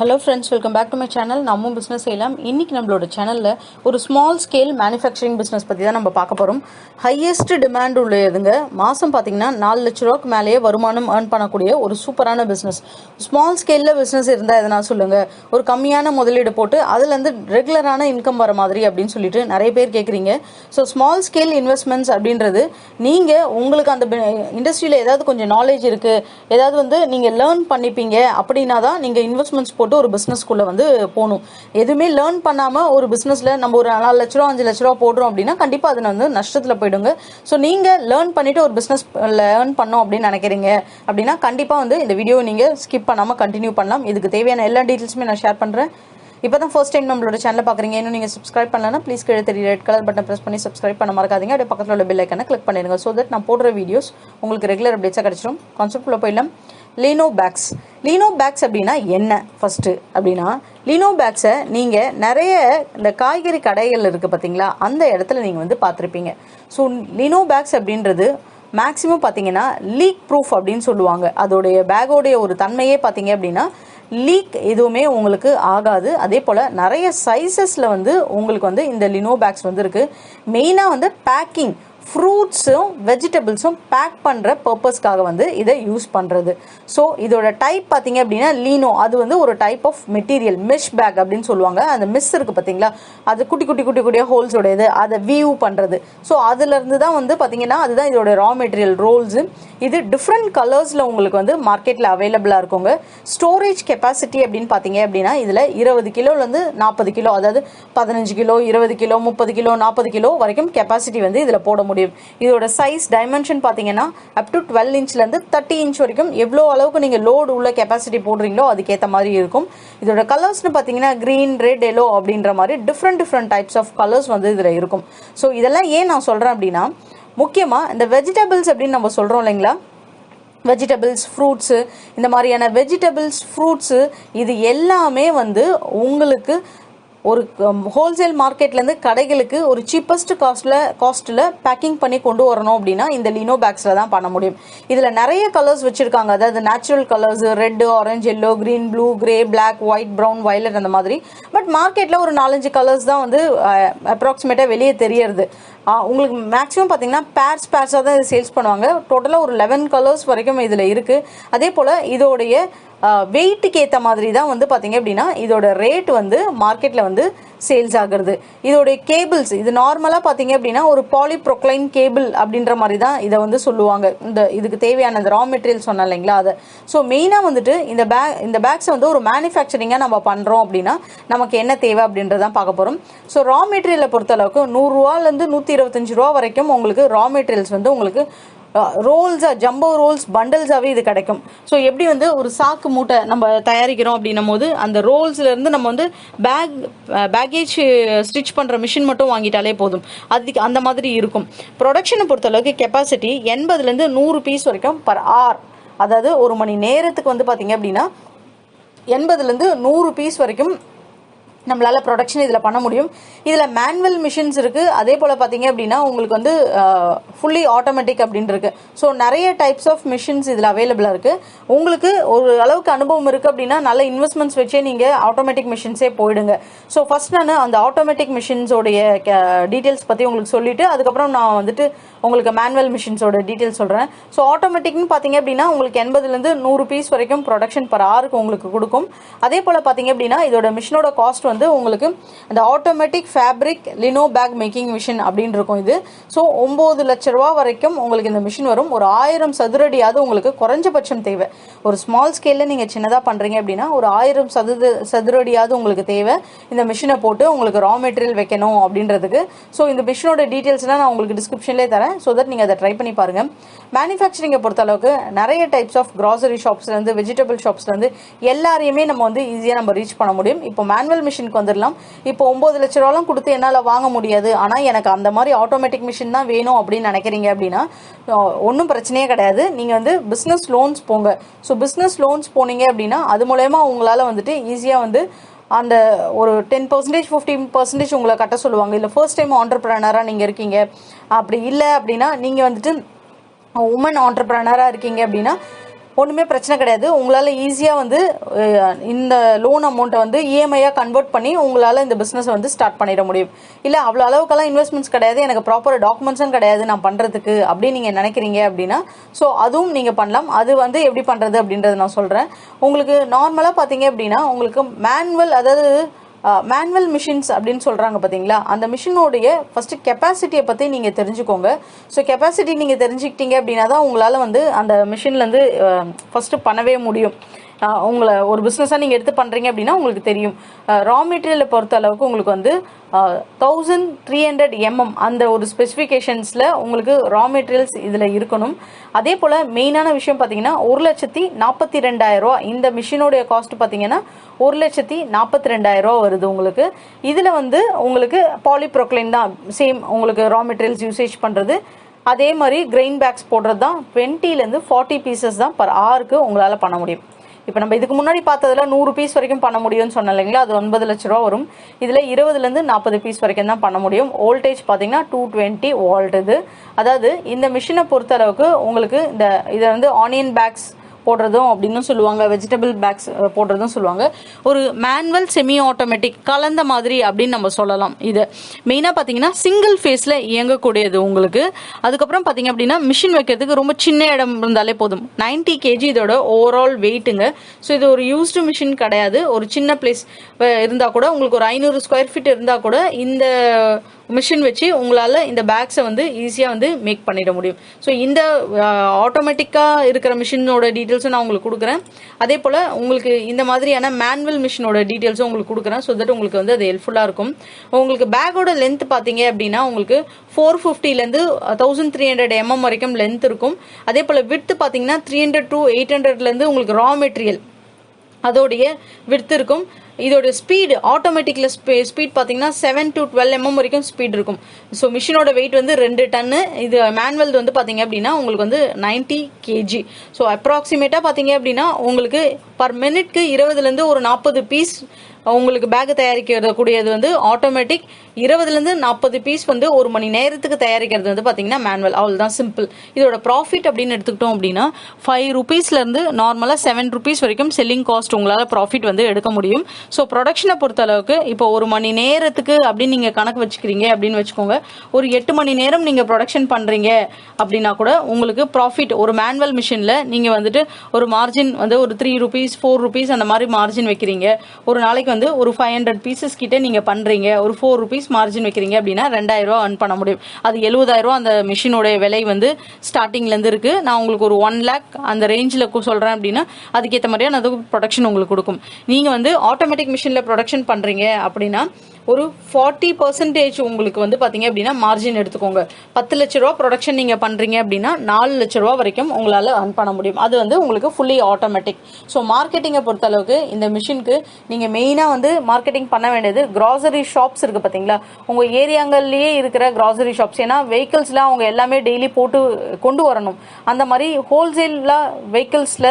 Hello friends, welcome back to my channel namumbusinessseiyalaam. இன்னைக்கு நம்மளோட சேனல்ல ஒரு ஸ்மால் ஸ்கேல் manufacturing business பத்தி தான் நம்ம பார்க்க போறோம். ஹையஸ்ட் டிமாண்ட் உள்ளதுங்க. மாசம் பாத்தீங்கன்னா 4 லட்சம் ரூபாய்க்கு மேலேயே வருமானம் earn பண்ணக்கூடிய ஒரு சூப்பரான business. ஸ்மால் ஸ்கேல்ல business இருந்தா எதனா சொல்லுங்க. ஒரு கம்மியான முதலீடு போட்டு அதுல இருந்து ரெகுலரான இன்கம் வர மாதிரி அப்படினு சொல்லிட்டு நிறைய பேர் கேக்குறீங்க. சோ ஸ்மால் ஸ்கேல் இன்வெஸ்ட்மென்ட்ஸ் அப்படின்றது நீங்க உங்களுக்கு அந்த இண்டஸ்ட்ரியில ஏதாவது கொஞ்சம் நாலேஜ் இருக்கு, ஏதாவது வந்து நீங்க லேர்ன் பண்ணிப்பீங்க அப்படினா தான் நீங்க இன்வெஸ்ட்மென்ட்ஸ் ஒரு பிசினஸ்க்குள்ள வந்து போணும். எதுவுமே லேர்ன் பண்ணாம ஒரு பிசினஸ்ல நம்ம ஒரு 4 லட்ச ரூபா 5 லட்ச ரூபா போடுறோம் அப்படின்னா கண்டிப்பா அது வந்து நஷ்டத்துல போயிடுங்க. ஸோ நீங்க லேர்ன் பண்ணிட்டு ஒரு பிசினஸ் லேர்ன் பண்ணோம் அப்படின்னு நினைக்கிறீங்க அப்படின்னா கண்டிப்பா வந்து இந்த வீடியோ நீங்க ஸ்கிப் பண்ணாம கண்டினியூ பண்ணலாம். இதுக்கு தேவையான எல்லா டீடைல்ஸுமே நான் ஷேர் பண்றேன். இப்போதான் ஃபர்ஸ்ட் டைம் நம்மளோட சேனலை பார்க்குறீங்க, இன்னும் நீங்கள் சப்ஸ்கிரைப் பண்ணலன்னா ப்ளீஸ் கீழே தெரிய ரெட் கலர் பட்டன் ப்ரெஸ் பண்ணி சப்ஸ்கிரைப் பண்ண மறக்காதீங்க. அப்படியே பக்கத்தில் உள்ள பெல் ஐக்கனை கிளிக் பண்ணிடுங்க. ஸோ தட் நான் போடுற வீடியோஸ் உங்களுக்கு ரெகுலர் அப்டேட்ஸாக கிடைச்சிடும். கான்செப்ட்குள்ளே போயிடலாம். லீனோ பேக்ஸ் அப்படின்னா என்ன ஃபர்ஸ்ட் அப்படின்னா, லீனோ பேக்ஸை நீங்கள் நிறைய இந்த காய்கறி கடைகள் இருக்குது பார்த்தீங்களா, அந்த இடத்துல நீங்கள் வந்து பார்த்துருப்பீங்க. ஸோ லீனோ பேக்ஸ் அப்படின்றது மேக்ஸிமம் பார்த்தீங்கன்னா லீக் ப்ரூஃப் அப்படின்னு சொல்லுவாங்க. அதோடைய பேக்கோடைய ஒரு தன்மையே பார்த்தீங்க அப்படின்னா லீக் எதுவுமே உங்களுக்கு ஆகாது. அதே போல் நிறைய சைஸஸில் வந்து உங்களுக்கு வந்து இந்த லினோ பேக்ஸ் வந்து இருக்குது. மெயினாக வந்து பேக்கிங், ஃப்ரூட்ஸும் வெஜிடபிள்ஸும் பேக் பண்ணுற பர்பஸ்க்காக வந்து இதை யூஸ் பண்ணுறது. ஸோ இதோட டைப் பார்த்தீங்க அப்படின்னா லீனோ, அது வந்து ஒரு type of material, mesh bag அப்படின்னு சொல்லுவாங்க. அந்த மிஸ் இருக்குது பார்த்தீங்களா, அது குட்டி குட்டியாக ஹோல்ஸோட அதை வீவ் பண்ணுறது. ஸோ அதுலேருந்து தான் வந்து பார்த்தீங்கன்னா அதுதான் இதோட ரா மெட்டீரியல் ரோல்ஸு. இது டிஃப்ரெண்ட் கலர்ஸில் உங்களுக்கு வந்து மார்க்கெட்டில் அவைலபிளாக இருக்குங்க. ஸ்டோரேஜ் கெப்பாசிட்டி அப்படின்னு பார்த்தீங்க அப்படின்னா இதில் 20 கிலோலேருந்து 40 கிலோ, அதாவது 15 கிலோ 20 கிலோ 30 கிலோ 40 கிலோ வரைக்கும் கெப்பாசிட்டி வந்து இதில் போட முடியும். இதோட சைஸ் டைமென்ஷன் பார்த்தீங்கன்னா அப் டு 12 இன்ச்லேருந்து 30 இன்ச் வரைக்கும் எவ்வளோ அளவுக்கு நீங்கள் லோடு உள்ள கெப்பாசிட்டி போடுறீங்களோ அதுக்கேற்ற மாதிரி இருக்கும். இதோட கலர்ஸ்னு பார்த்தீங்கன்னா கிரீன், ரெட், எல்லோ அப்படின்ற மாதிரி டிஃப்ரெண்ட் டைப்ஸ் ஆஃப் கலர்ஸ் வந்து இதில் இருக்கும். ஸோ இதெல்லாம் ஏன் நான் சொல்கிறேன் அப்படின்னா, முக்கியமாக இந்த வெஜிடபிள்ஸ் அப்படின்னு நம்ம சொல்கிறோம் இல்லைங்களா, வெஜிடபிள்ஸ், ஃப்ரூட்ஸு, இந்த மாதிரியான வெஜிடபிள்ஸ், ஃப்ரூட்ஸு இது எல்லாமே வந்து உங்களுக்கு ஒரு ஹோல்சேல் மார்க்கெட்லேருந்து கடைகளுக்கு ஒரு சீப்பஸ்ட் காஸ்ட்டில் பேக்கிங் பண்ணி கொண்டு வரணும் அப்படின்னா இந்த லீனோ பேக்ஸில் தான் பண்ண முடியும். இதில் நிறைய கலர்ஸ் வச்சுருக்காங்க, அதாவது natural colours, red, orange, yellow, green, blue, grey, black, white, brown, violet அந்த மாதிரி. பட் மார்க்கெட்டில் ஒரு 4-5 கலர்ஸ் தான் வந்து அப்ராக்சிமேட்டாக வெளியே தெரியறது. உங்களுக்கு மேக்ஸிமம் பார்த்தீங்கன்னா பேர்ஸாக தான் இது சேல்ஸ் பண்ணுவாங்க. டோட்டலாக ஒரு 11 கலர்ஸ் வரைக்கும் இதில் இருக்குது. அதே போல் இதோடைய வெயிட்டுக்கு ஏற்ற மாதிரி தான் வந்து பார்த்தீங்க அப்படின்னா இதோட ரேட் வந்து மார்க்கெட்டில் வந்து சேல்ஸ் ஆகுறது. இதோடைய கேபிள்ஸ், இது நார்மலாக பார்த்தீங்க அப்படின்னா ஒரு பாலிப்ரோக்ளைன் கேபிள் அப்படின்ற மாதிரி தான் இதை வந்து சொல்லுவாங்க. இதுக்கு தேவையான இந்த ரா மெட்டீரியல் சொன்னேன் இல்லைங்களா, அதை. ஸோ மெயினாக வந்துட்டு இந்த பேக்ஸை வந்து ஒரு மேனுஃபேக்சரிங்காக நம்ம பண்ணுறோம் அப்படின்னா நமக்கு என்ன தேவை அப்படின்றதான் பார்க்க போகிறோம். ஸோ ரா மெட்டீரியலை பொறுத்தளவுக்கு 100 ரூபாலேருந்து 125 ரூபா வரைக்கும் உங்களுக்கு ரா மெட்டீரியல்ஸ் வந்து உங்களுக்கு ரோல்ஸா, ஜம்போ ரோல்ஸ், பண்டல்ஸாகவே இது கிடைக்கும். ஸோ எப்படி வந்து ஒரு சாக்கு மூட்டை நம்ம தயாரிக்கிறோம் அப்படின்னும் போது அந்த ரோல்ஸ்லேருந்து நம்ம வந்து பேக்கேஜ் ஸ்டிச் பண்ணுற மிஷின் மட்டும் வாங்கிட்டாலே போதும், அதுக்கு அந்த மாதிரி இருக்கும். ப்ரொடக்ஷனை பொறுத்தளவுக்கு கெப்பாசிட்டி 80லேருந்து 100 பீஸ் வரைக்கும் பர் ஆர், அதாவது ஒரு மணி நேரத்துக்கு வந்து பார்த்தீங்க அப்படின்னா 80லேருந்து 100 பீஸ் வரைக்கும் நம்மளால் ப்ரொடக்ஷன் இதில் பண்ண முடியும். இதில் மேனுவல் மிஷின்ஸ் இருக்குது. அதே போல் பார்த்தீங்க அப்படின்னா உங்களுக்கு வந்து ஃபுல்லி ஆட்டோமேட்டிக் அப்படின்னு இருக்குது. ஸோ நிறைய டைப்ஸ் ஆஃப் மிஷின்ஸ் இதில் அவைலபிளாக இருக்குது. உங்களுக்கு ஒரு அளவுக்கு அனுபவம் இருக்குது அப்படின்னா நல்ல இன்வெஸ்ட்மெண்ட்ஸ் வச்சே நீங்கள் ஆட்டோமேட்டிக் மிஷின்ஸே போயிடுங்க. ஸோ ஃபர்ஸ்ட் நான் அந்த ஆட்டோமேட்டிக் மிஷின்ஸோடைய டீட்டெயில்ஸ் பற்றி உங்களுக்கு சொல்லிவிட்டு அதுக்கப்புறம் நான் வந்துட்டு உங்களுக்கு மேனுவல் மிஷின்ஸோட டீட்டெயில்ஸ் சொல்கிறேன். ஸோ ஆட்டோமேட்டிக்னு பார்த்தீங்க அப்படின்னா உங்களுக்கு 80லேருந்து 100 பீஸ் வரைக்கும் ப்ரொடக்ஷன் பர் ஆருக்கு உங்களுக்கு கொடுக்கும். அதே போல் பார்த்தீங்க அப்படின்னா இதோட மிஷினோட காஸ்ட் வந்து உங்களுக்கு அந்த automatic fabric leno bag making machine அப்படின்னு இருக்கும் இது. ஸோ 9 லட்ச ரூபா வரைக்கும் உங்களுக்கு இந்த மிஷின் வரும். ஒரு 1000 சதுரடியாவது உங்களுக்கு குறைஞ்சபட்சம் தேவை. ஒரு ஸ்மால் ஸ்கேலில் நீங்கள் சின்னதாக பண்ணுறீங்க அப்படின்னா ஒரு 1000 சதுரடியாவது உங்களுக்கு தேவை இந்த மிஷினை போட்டு உங்களுக்கு ரா மெட்டீரியல் வைக்கணும் அப்படின்றதுக்கு. ஸோ இந்த மிஷினோட டீட்டெயில்ஸ்லாம் நான் உங்களுக்கு டிஸ்கிரிப்ஷன்லேயே தரேன். ஸோ தட் நீங்கள் அதை ட்ரை பண்ணி பாருங்கள். மேனுஃபேக்சரிங்கை பொறுத்தளவுக்கு நிறைய டைப்ஸ் ஆஃப் கிராசரி ஷாப்ஸ்லேருந்து வெஜிடபிள் ஷாப்ஸ்லேருந்து எல்லாரையுமே நம்ம வந்து ஈஸியாக நம்ம ரீச் பண்ண முடியும். இப்போ மேனுவல் மிஷினுக்கு வந்துடலாம். இப்போ 9 லட்ச ரூபாலாம் கொடுத்து என்னால் வாங்க முடியாது, ஆனால் எனக்கு அந்த மாதிரி ஆட்டோமேட்டிக் மிஷின் தான் வேணும் அப்படின்னு நினைக்கிறீங்க அப்படின்னா ஒன்றும் பிரச்சனையே கிடையாது. நீங்கள் வந்து பிஸ்னஸ் லோன்ஸ் போங்க. ஸோ பிஸ்னஸ் லோன்ஸ் போனீங்க அப்படின்னா அது மூலயமா உங்களால் வந்துட்டு ஈஸியாக வந்து அந்த ஒரு 10% 15% உங்களை கட்ட சொல்லுவாங்க. இல்லை ஃபர்ஸ்ட் டைம் ஆண்டர்பிரனராக நீங்கள் இருக்கீங்க, அப்படி இல்லை அப்படின்னா நீங்கள் வந்துட்டு உமன் ஆண்டர்பிரனராக இருக்கீங்க அப்படின்னா ஒன்றுமே பிரச்சனை கிடையாது. உங்களால் ஈஸியாக வந்து இந்த லோன் அமௌண்ட்டை வந்து இஎம்ஐயாக கன்வெர்ட் பண்ணி உங்களால் இந்த பிஸ்னஸை வந்து ஸ்டார்ட் பண்ணிட முடியும். இல்லை அவ்வளோ அளவுக்கெல்லாம் இன்வெஸ்ட்மெண்ட்ஸ் கிடையாது, எனக்கு ப்ராப்பர் டாக்குமெண்ட்ஸும் கிடையாது நான் பண்ணுறதுக்கு அப்படின்னு நீங்கள் நினைக்கிறீங்க அப்படின்னா ஸோ அதுவும் நீங்கள் பண்ணலாம். அது வந்து எப்படி பண்ணுறது அப்படின்றத நான் சொல்கிறேன். உங்களுக்கு நார்மலாக பார்த்தீங்க அப்படின்னா உங்களுக்கு மேனுவல் மிஷின்ஸ் அப்படின்னு சொல்கிறாங்க பார்த்தீங்களா, அந்த மிஷினோடைய ஃபஸ்ட்டு கெப்பாசிட்டியை பற்றி நீங்கள் தெரிஞ்சுக்கோங்க. ஸோ கெப்பாசிட்டி நீங்கள் தெரிஞ்சுக்கிட்டீங்க அப்படின்னா தான் உங்களால் வந்து அந்த மிஷின்லேருந்து ஃபஸ்ட்டு பண்ணவே முடியும். உங்களை ஒரு பிஸ்னஸாக நீங்கள் எடுத்து பண்ணுறீங்க அப்படின்னா உங்களுக்கு தெரியும். ரா மெட்டீரியலை பொறுத்த அளவுக்கு உங்களுக்கு வந்து 1300 mm அந்த ஒரு ஸ்பெசிஃபிகேஷன்ஸில் உங்களுக்கு ரா மெட்டீரியல்ஸ் இதில் இருக்கணும். அதே போல் மெயினான விஷயம் பார்த்தீங்கன்னா 1,42,000 இந்த மிஷினோடைய காஸ்ட் பார்த்தீங்கன்னா 1,42,000 வருது உங்களுக்கு. இதில் வந்து உங்களுக்கு பாலிப்ரோக்ளைன் தான் சேம் உங்களுக்கு ரா மெட்டீரியல்ஸ் யூசேஜ் பண்ணுறது. அதே மாதிரி கிரெயின் பேக்ஸ் போடுறது தான் 20 to 40 பீசஸ் தான் பர் ஹவருக்கு உங்களால் பண்ண முடியும். இப்போ நம்ம இதுக்கு முன்னாடி பார்த்ததுல 100 பீஸ் வரைக்கும் பண்ண முடியும்னு சொன்னோம் இல்லைங்களா, அது 9 லட்ச ரூபா வரும். இதில் 20 to 40 பீஸ் வரைக்கும் தான் பண்ண முடியும். வோல்டேஜ் பார்த்தீங்கன்னா 220 volt இது. அதாவது இந்த மிஷினை பொறுத்த அளவுக்கு உங்களுக்கு இதை வந்து ஆனியன் பேக்ஸ் போடுறதும் அப்படின்னு சொல்லுவாங்க, வெஜிடபிள் பேக்ஸ் போடுறதும் சொல்லுவாங்க. ஒரு மேனுவல் செமி ஆட்டோமேட்டிக் கலந்த மாதிரி அப்படின்னு நம்ம சொல்லலாம். இது மெயினாக பார்த்தீங்கன்னா சிங்கிள் ஃபேஸில் இயங்கக்கூடியது உங்களுக்கு. அதுக்கப்புறம் பார்த்தீங்க அப்படின்னா மிஷின் வைக்கிறதுக்கு ரொம்ப சின்ன இடம் இருந்தாலே போதும். 90 kg இதோட ஓவரால் வெயிட்டுங்க. ஸோ இது ஒரு யூஸ்டு மிஷின் கிடையாது. ஒரு சின்ன பிளேஸ் இருந்தால் கூட உங்களுக்கு ஒரு 500 square feet இருந்தால் கூட இந்த மிஷின் வச்சு உங்களால் இந்த பேக்ஸை வந்து ஈஸியாக வந்து மேக் பண்ணிட முடியும். ஸோ இந்த ஆட்டோமேட்டிக்காக இருக்கிற மிஷினோட டீட்டெயில்ஸும் நான் உங்களுக்கு கொடுக்குறேன். அதே போல் உங்களுக்கு இந்த மாதிரியான மேனுவல் மிஷினோட டீட்டெயில்ஸும் உங்களுக்கு கொடுக்குறேன். ஸோ தட் உங்களுக்கு வந்து அது ஹெல்ப்ஃபுல்லாக இருக்கும். உங்களுக்கு பேக்கோட லென்த் பார்த்தீங்க அப்படின்னா உங்களுக்கு 450 to 1300 mm வரைக்கும் லென்த் இருக்கும். அதே போல் விட்த் பார்த்தீங்கன்னா 300 to 800 உங்களுக்கு ரா மெட்டீரியல் அதோடைய விட்த் இருக்கும். இதோட ஸ்பீடு ஆட்டோமேட்டிக்கில் ஸ்பீட் பார்த்தீங்கன்னா 7 to 12 mm வரைக்கும் ஸ்பீட் இருக்கும். ஸோ மிஷினோட வெயிட் வந்து 2 டன்னு. இது மேனுவல் வந்து பார்த்தீங்க அப்படின்னா உங்களுக்கு வந்து 90 kg. ஸோ அப்ராக்சிமேட்டாக பார்த்தீங்க அப்படின்னா உங்களுக்கு பர் மினிட்க்கு 20 to 40 பீஸ் உங்களுக்கு பேக் தயாரிக்கக்கூடியது வந்து ஆட்டோமேட்டிக். 20 to 40 பீஸ் வந்து ஒரு மணி நேரத்துக்கு தயாரிக்கிறது வந்து பார்த்தீங்கன்னா மேனுவல். அவ்வளோதான் சிம்பிள். இதோட ப்ராஃபிட் அப்படின்னு எடுத்துக்கிட்டோம் அப்படின்னா 5 rupeesலேருந்து நார்மலாக 7 rupees வரைக்கும் செல்லிங் காஸ்ட் உங்களால் ப்ராஃபிட் வந்து எடுக்க முடியும். ஸோ ப்ரொடக்ஷனை பொறுத்த அளவுக்கு இப்போ ஒரு மணி நேரத்துக்கு அப்படின்னு நீங்கள் கணக்கு வச்சுக்கிறீங்க அப்படின்னு வச்சுக்கோங்க. ஒரு 8 மணி நேரம் நீங்கள் ப்ரொடக்ஷன் பண்ணுறீங்க அப்படின்னா கூட உங்களுக்கு ப்ராஃபிட் ஒரு மேனுவல் மிஷினில் நீங்கள் வந்துட்டு ஒரு மார்ஜின் வந்து ஒரு 3 rupees 4 rupees அந்த மாதிரி மார்ஜின் வைக்கிறீங்க. ஒரு நாளைக்கு வந்து ஒரு 500 pieces கிட்ட நீங்க பண்றீங்க, ஒரு 4 rupees மார்ஜின் வைக்கிறீங்க அப்படின்னா 2000 ரூபாய் earn பண்ண முடியும். அது 70000 அந்த மிஷினோட விலை வந்து ஸ்டார்டிங்ல இருந்து இருக்கு. நான் உங்களுக்கு ஒரு 1 lakh அந்த ரேஞ்சில் சொல்றேன் அப்படின்னா அதுக்கேற்ற மாதிரியான அது ப்ரொடக்ஷன் உங்களுக்கு கொடுக்கும். நீங்க வந்து ஆட்டோமேட்டிக் மிஷின்ல ப்ரொடக்ஷன் பண்றீங்க அப்படின்னா ஒரு 40% உங்களுக்கு வந்து பார்த்தீங்க அப்படின்னா மார்ஜின் எடுத்துக்கோங்க. 10 லட்ச ரூபா ப்ரொடக்ஷன் நீங்கள் பண்ணுறீங்க அப்படின்னா 4 லட்ச ரூபா வரைக்கும் உங்களால் earn பண்ண முடியும். அது வந்து உங்களுக்கு ஃபுல்லி ஆட்டோமேட்டிக். ஸோ மார்க்கெட்டிங்கை பொறுத்த அளவுக்கு இந்த மிஷினுக்கு நீங்கள் மெயினாக வந்து மார்க்கெட்டிங் பண்ண வேண்டியது கிராசரி ஷாப்ஸ் இருக்குது பார்த்தீங்களா, உங்கள் ஏரியாங்கள்லேயே இருக்கிற கிராசரி ஷாப்ஸ். ஏன்னா வெஹிக்கிள்ஸ்லாம் அவங்க எல்லாமே டெய்லி போட்டு கொண்டு வரணும். அந்த மாதிரி ஹோல்சேலாக வெஹிக்கிள்ஸில்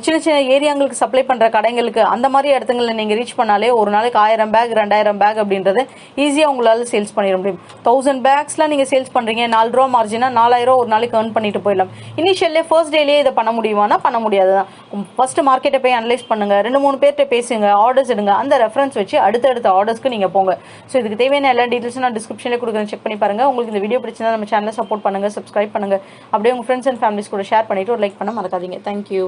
சின்ன சின்ன ஏரியாங்களுக்கு சப்ளை பண்ணுற கடைங்களுக்கு அந்த மாதிரி இடத்துங்களில் நீங்கள் ரீச் பண்ணாலே ஒரு நாளைக்கு 1000 பேக் 2000 பேக் அப்படின்றத ஈஸியாக உங்களால் சேல்ஸ் பண்ணிட முடியும். 1000 பேக்ஸ்லாம் நீங்கள் சேல்ஸ் பண்ணுறீங்க, 4 ரூபா மார்ஜினா 4000 ஒரு நாளைக்கு earn பண்ணிட்டு போயிடலாம். இனிஷியல்லே ஃபர்ஸ்ட் டேலேயே இதை பண்ண முடியுமானா பண்ண முடியாது தான். ஃபர்ஸ்ட் மார்க்கெட்டை போய் அனலைஸ் பண்ணுங்க, 2-3 பேர்கிட்ட பேசுங்க, ஆர்டர்ஸ் எடுங்க, அந்த ரெஃபரன்ஸ் வச்சு அடுத்தடுத்த ஆர்டர்ஸ்க்கு நீங்கள் போங்க. ஸோ இதுக்கு தேவையான எல்லா டீட்டெயில்ஸும் நான் டிஸ்கிரிப்ஷனில் கொடுக்குறேன், செக் பண்ணி பாருங்க. உங்களுக்கு இந்த வீடியோ பிடிச்சிருந்தா நம்ம சேனலை சப்போர்ட் பண்ணுங்க, சப்ஸ்கிரைப் பண்ணுங்க, அப்படியே உங்கள் ஃப்ரெண்ட்ஸ் அண்ட் ஃபேமிலிஸ் கூட ஷேர் பண்ணிட்டு ஒரு லைக் பண்ண மறக்காதீங்க. தேங்க்யூ.